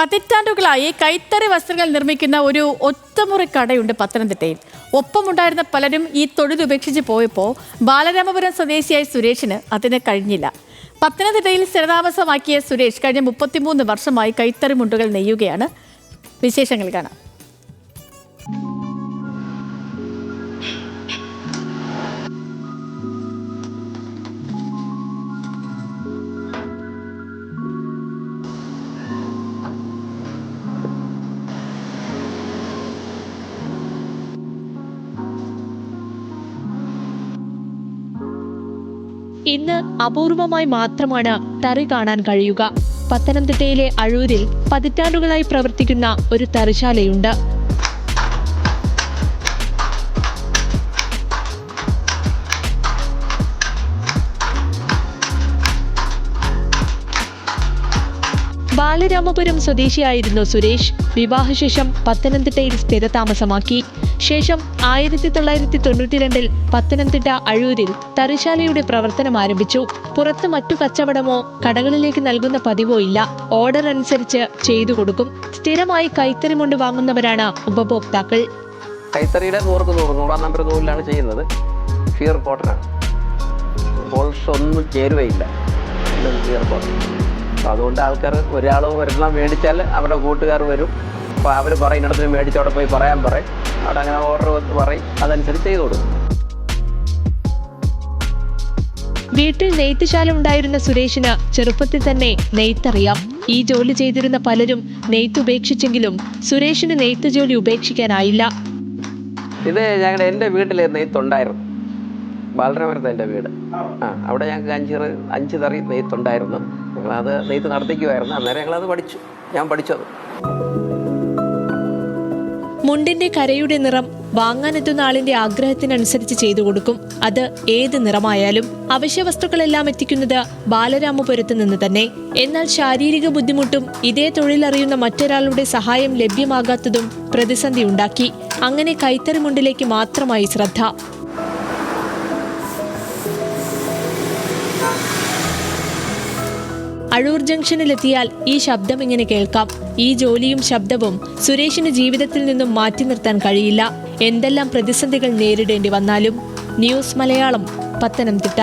പതിറ്റാണ്ടുകളായി കൈത്തറി വസ്ത്രങ്ങൾ നിർമ്മിക്കുന്ന ഒരു ഒറ്റമുറി കടയുണ്ട് പത്തനംതിട്ടയിൽ. ഒപ്പമുണ്ടായിരുന്ന പലരും ഈ തൊഴിൽ ഉപേക്ഷിച്ച് പോയപ്പോൾ ബാലരാമപുരം സ്വദേശിയായ സുരേഷിന് അതിന് കഴിഞ്ഞില്ല. പത്തനംതിട്ടയിൽ സ്ഥിരതാമസമാക്കിയ സുരേഷ് കഴിഞ്ഞ 33 വർഷമായി കൈത്തറി മുണ്ടുകൾ നെയ്യുകയാണ്. വിശേഷങ്ങൾ കാണാം. ഇന്ന് അപൂർവമായി മാത്രമാണ് തറി കാണാൻ കഴിയുക. പത്തനംതിട്ടയിലെ അഴൂരിൽ പതിറ്റാണ്ടുകളായി പ്രവർത്തിക്കുന്ന ഒരു തറിശാലയുണ്ട്. ബാലരാമപുരം സ്വദേശിയായിരുന്നു സുരേഷ്. വിവാഹശേഷം പത്തനംതിട്ടയിൽ സ്ഥിരതാമസമാക്കി. ശേഷം 1992 പത്തനംതിട്ട അഴൂരിൽ തറിശാലയുടെ പ്രവർത്തനം ആരംഭിച്ചു. പുറത്ത് മറ്റു കച്ചവടമോ കടകളിലേക്ക് നൽകുന്ന പതിവോ ഇല്ല. ഓർഡർ അനുസരിച്ച് ചെയ്തു കൊടുക്കും. സ്ഥിരമായി കൈത്തറി മുണ്ട് വാങ്ങുന്നവരാണ് ഉപഭോക്താക്കൾ. കൈത്തറിയുടെ 100 നമ്പർ നൂലിലാണ് ചെയ്യുന്നത്. ഫിയർ കോട്ടനാണ്. പോളിഷ് ഒന്നും ചേരുവയില്ല. Fear cotton. അതുകൊണ്ട് ആൾക്കാർ ഒരെണ്ണം മേടിച്ചാൽ അവരുടെ കൂട്ടുകാർ വരും. അപ്പോൾ അവർ പറയുന്നിടത്ത് മേടിച്ച് അവിടെ പോയി പറയാൻ പറയും. അവിടെ അങ്ങനെ ഓർഡർ പറയും. അതനുസരിച്ച് ചെയ്തു കൊടുക്കും. വീട്ടിൽ നെയ്ത്തുശാല ഉണ്ടായിരുന്ന സുരേഷിന് ചെറുപ്പത്തിൽ തന്നെ നെയ്ത്തറിയാം. ഈ ജോലി ചെയ്തിരുന്ന പലരും നെയ്ത്ത് ഉപേക്ഷിച്ചെങ്കിലും സുരേഷിന് നെയ്ത്ത് ജോലി ഉപേക്ഷിക്കാനായില്ല. ഇത് എൻ്റെ വീട്ടിൽ നെയ്ത്തുണ്ടായിരുന്നു. ബാലരാമപുരത്ത് എൻ്റെ വീട്. അവിടെ ഞങ്ങൾക്ക് 5 തറി നെയ്ത്തുണ്ടായിരുന്നു. ഞങ്ങളത് നെയ്ത്ത് നടത്തിക്കുമായിരുന്നു. അന്നേരം ഞങ്ങളത് പഠിച്ചു. ഞാൻ പഠിച്ചത്. മുണ്ടിന്റെ കരയുടെ നിറം വാങ്ങാനെത്തുന്ന ആളിന്റെ ആഗ്രഹത്തിനനുസരിച്ച് ചെയ്തു കൊടുക്കും. അത് ഏത് നിറമായാലും. അവശ്യ വസ്തുക്കളെല്ലാം എത്തിക്കുന്നത് ബാലരാമപുരത്ത് നിന്ന് തന്നെ. എന്നാൽ ശാരീരിക ബുദ്ധിമുട്ടും ഇതേ തൊഴിലറിയുന്ന മറ്റൊരാളുടെ സഹായം ലഭ്യമാകാത്തതും പ്രതിസന്ധി ഉണ്ടാക്കി. അങ്ങനെ കൈത്തറി മുണ്ടിലേക്ക് മാത്രമായി ശ്രദ്ധ. അഴൂർ ജംഗ്ഷനിലെത്തിയാൽ ഈ ശബ്ദം ഇങ്ങനെ കേൾക്കാം. ഈ ജോലിയും ശബ്ദവും സുരേഷിന് ജീവിതത്തിൽ നിന്നും മാറ്റി നിർത്താൻ കഴിയില്ല. എന്തെല്ലാം പ്രതിസന്ധികൾ നേരിടേണ്ടി വന്നാലും. ന്യൂസ് മലയാളം, പത്തനംതിട്ട.